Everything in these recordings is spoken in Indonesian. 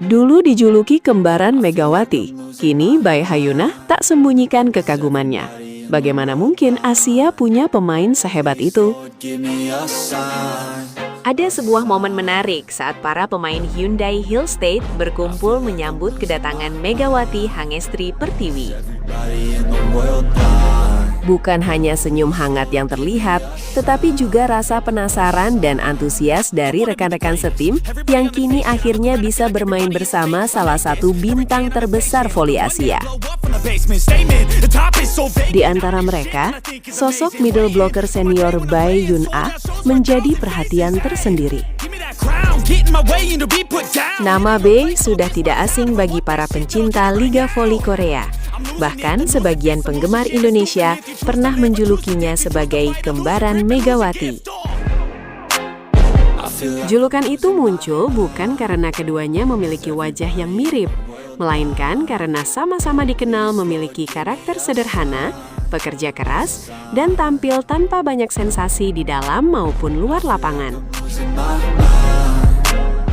Dulu dijuluki kembaran Megawati, kini Bae Hayunah tak sembunyikan kekagumannya. Bagaimana mungkin Asia punya pemain sehebat itu? Ada sebuah momen menarik saat para pemain Hyundai Hill State berkumpul menyambut kedatangan Megawati Hangestri Pertiwi. Bukan hanya senyum hangat yang terlihat, tetapi juga rasa penasaran dan antusias dari rekan-rekan setim yang kini akhirnya bisa bermain bersama salah satu bintang terbesar voli Asia. Di antara mereka, sosok middle blocker senior Bae Yun-ah menjadi perhatian tersendiri. Nama Bae sudah tidak asing bagi para pencinta Liga Voli Korea. Bahkan sebagian penggemar Indonesia pernah menjulukinya sebagai kembaran Megawati. Julukan itu muncul bukan karena keduanya memiliki wajah yang mirip, melainkan karena sama-sama dikenal memiliki karakter sederhana, pekerja keras, dan tampil tanpa banyak sensasi di dalam maupun luar lapangan.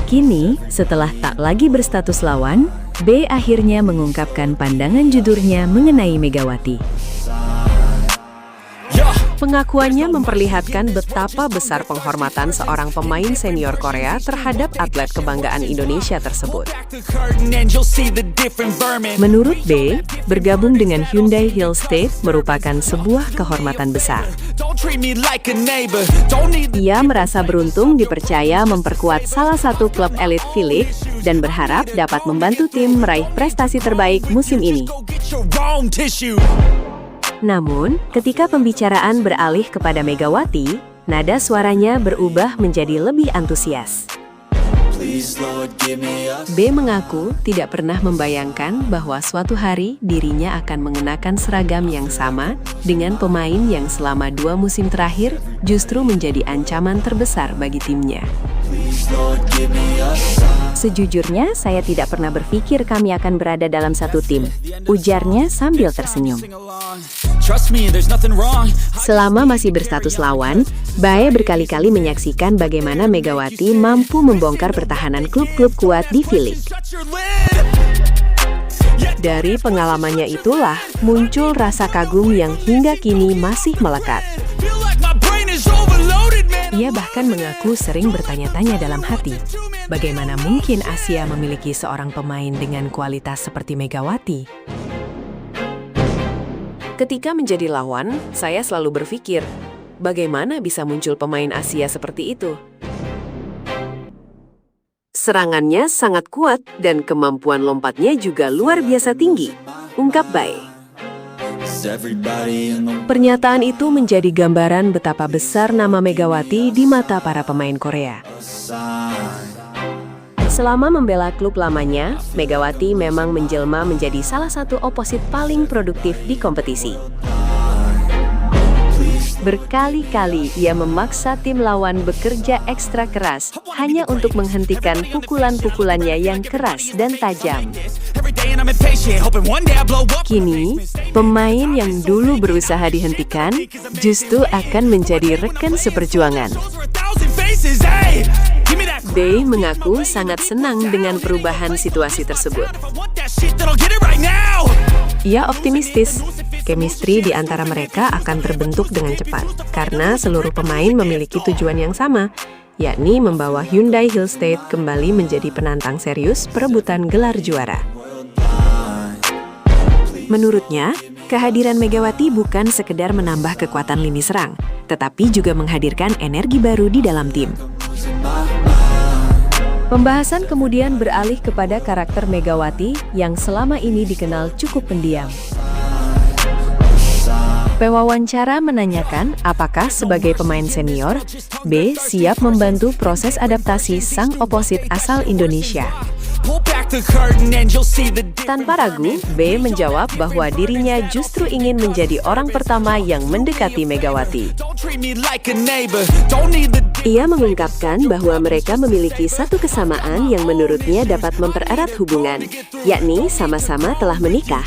Kini, setelah tak lagi berstatus lawan, Bae akhirnya mengungkapkan pandangan jujurnya mengenai Megawati. Pengakuannya memperlihatkan betapa besar penghormatan seorang pemain senior Korea terhadap atlet kebanggaan Indonesia tersebut. Menurut Bae, bergabung dengan Hyundai Hill State merupakan sebuah kehormatan besar. Ia merasa beruntung dipercaya memperkuat salah satu klub elit V-League dan berharap dapat membantu tim meraih prestasi terbaik musim ini. Namun, ketika pembicaraan beralih kepada Megawati, nada suaranya berubah menjadi lebih antusias. Bae mengaku tidak pernah membayangkan bahwa suatu hari dirinya akan mengenakan seragam yang sama dengan pemain yang selama 2 musim terakhir justru menjadi ancaman terbesar bagi timnya. Sejujurnya, saya tidak pernah berpikir kami akan berada dalam satu tim, ujarnya sambil tersenyum. Selama masih berstatus lawan, Bae berkali-kali menyaksikan bagaimana Megawati mampu membongkar pertahanan klub-klub kuat di V-League. Dari pengalamannya itulah muncul rasa kagum yang hingga kini masih melekat. Ia bahkan mengaku sering bertanya-tanya dalam hati, bagaimana mungkin Asia memiliki seorang pemain dengan kualitas seperti Megawati? Ketika menjadi lawan, saya selalu berpikir, bagaimana bisa muncul pemain Asia seperti itu? Serangannya sangat kuat dan kemampuan lompatnya juga luar biasa tinggi, ungkap Bae. Pernyataan itu menjadi gambaran betapa besar nama Megawati di mata para pemain Korea. Selama membela klub lamanya, Megawati memang menjelma menjadi salah satu oposit paling produktif di kompetisi. Berkali-kali ia memaksa tim lawan bekerja ekstra keras hanya untuk menghentikan pukulan-pukulannya yang keras dan tajam. Kini, pemain yang dulu berusaha dihentikan justru akan menjadi rekan seperjuangan. Bae mengaku sangat senang dengan perubahan situasi tersebut. Ia optimistis, chemistry di antara mereka akan terbentuk dengan cepat, karena seluruh pemain memiliki tujuan yang sama, yakni membawa Hyundai Hill State kembali menjadi penantang serius perebutan gelar juara. Menurutnya, kehadiran Megawati bukan sekedar menambah kekuatan lini serang, tetapi juga menghadirkan energi baru di dalam tim. Pembahasan kemudian beralih kepada karakter Megawati yang selama ini dikenal cukup pendiam. Pewawancara menanyakan apakah sebagai pemain senior, Bae siap membantu proses adaptasi sang oposit asal Indonesia. Tanpa ragu, Bae menjawab bahwa dirinya justru ingin menjadi orang pertama yang mendekati Megawati. Ia mengungkapkan bahwa mereka memiliki satu kesamaan yang menurutnya dapat mempererat hubungan, yakni sama-sama telah menikah.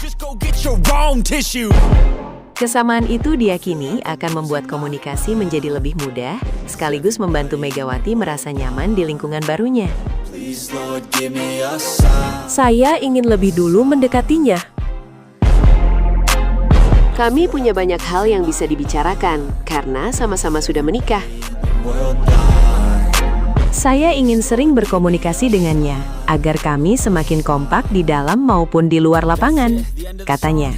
Kesamaan itu diyakini akan membuat komunikasi menjadi lebih mudah, sekaligus membantu Megawati merasa nyaman di lingkungan barunya. Saya ingin lebih dulu mendekatinya. Kami punya banyak hal yang bisa dibicarakan karena sama-sama sudah menikah. Saya ingin sering berkomunikasi dengannya agar kami semakin kompak di dalam maupun di luar lapangan, katanya.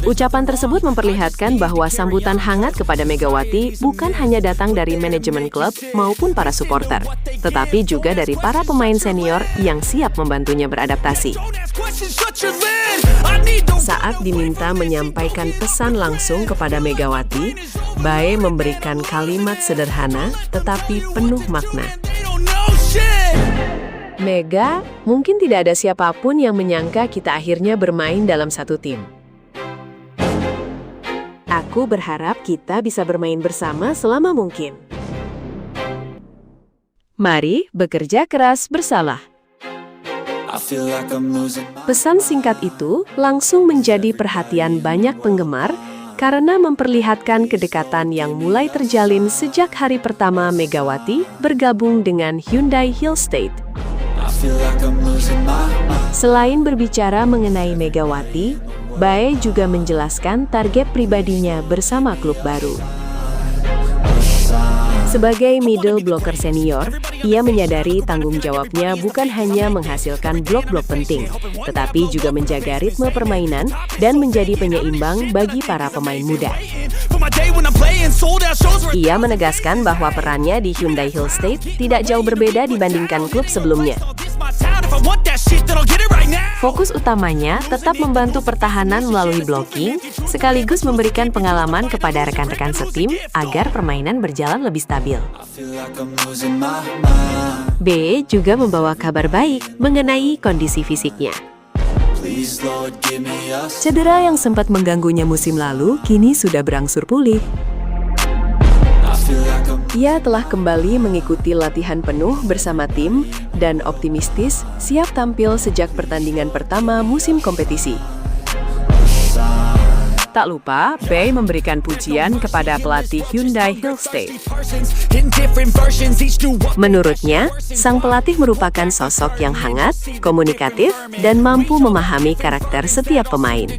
Ucapan tersebut memperlihatkan bahwa sambutan hangat kepada Megawati bukan hanya datang dari manajemen klub maupun para supporter, tetapi juga dari para pemain senior yang siap membantunya beradaptasi. Saat diminta menyampaikan pesan langsung kepada Megawati, Bae memberikan kalimat sederhana tetapi penuh makna. Mega, mungkin tidak ada siapapun yang menyangka kita akhirnya bermain dalam satu tim. Aku berharap kita bisa bermain bersama selama mungkin. Mari bekerja keras bersama. Pesan singkat itu langsung menjadi perhatian banyak penggemar karena memperlihatkan kedekatan yang mulai terjalin sejak hari pertama Megawati bergabung dengan Hyundai Hillstate. Selain berbicara mengenai Megawati, Bae juga menjelaskan target pribadinya bersama klub baru. Sebagai middle blocker senior, ia menyadari tanggung jawabnya bukan hanya menghasilkan blok-blok penting, tetapi juga menjaga ritme permainan dan menjadi penyeimbang bagi para pemain muda. Ia menegaskan bahwa perannya di Hyundai Hillstate tidak jauh berbeda dibandingkan klub sebelumnya. Fokus utamanya tetap membantu pertahanan melalui blocking, sekaligus memberikan pengalaman kepada rekan-rekan setim agar permainan berjalan lebih stabil. B juga membawa kabar baik mengenai kondisi fisiknya. Cedera yang sempat mengganggunya musim lalu kini sudah berangsur pulih. Ia telah kembali mengikuti latihan penuh bersama tim dan optimistis siap tampil sejak pertandingan pertama musim kompetisi. Tak lupa, Bae memberikan pujian kepada pelatih Hyundai Hillstate. Menurutnya, sang pelatih merupakan sosok yang hangat, komunikatif, dan mampu memahami karakter setiap pemain.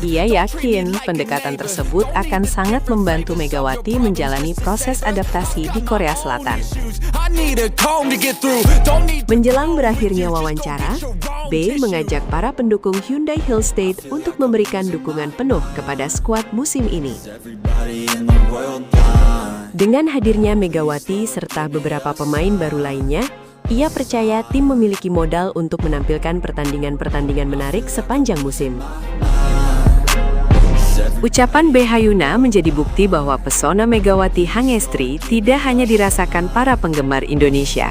Ia yakin pendekatan tersebut akan sangat membantu Megawati menjalani proses adaptasi di Korea Selatan. Menjelang berakhirnya wawancara, B mengajak para pendukung Hyundai Hillstate untuk memberikan dukungan penuh kepada skuad musim ini. Dengan hadirnya Megawati serta beberapa pemain baru lainnya, ia percaya tim memiliki modal untuk menampilkan pertandingan-pertandingan menarik sepanjang musim. Ucapan B. Hyuna menjadi bukti bahwa pesona Megawati Hangestri tidak hanya dirasakan para penggemar Indonesia.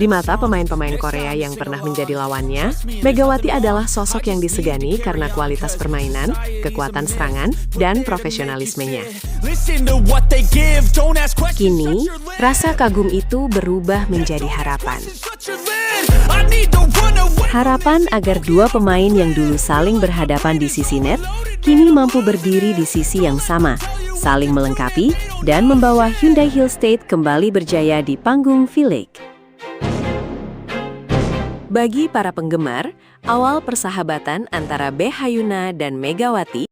Di mata pemain-pemain Korea yang pernah menjadi lawannya, Megawati adalah sosok yang disegani karena kualitas permainan, kekuatan serangan, dan profesionalismenya. Kini, rasa kagum itu berubah menjadi harapan. Harapan agar dua pemain yang dulu saling berhadapan di sisi net, kini mampu berdiri di sisi yang sama, saling melengkapi, dan membawa Hyundai Hillstate kembali berjaya di panggung V-League. Bagi para penggemar, awal persahabatan antara B. Hyuna dan Megawati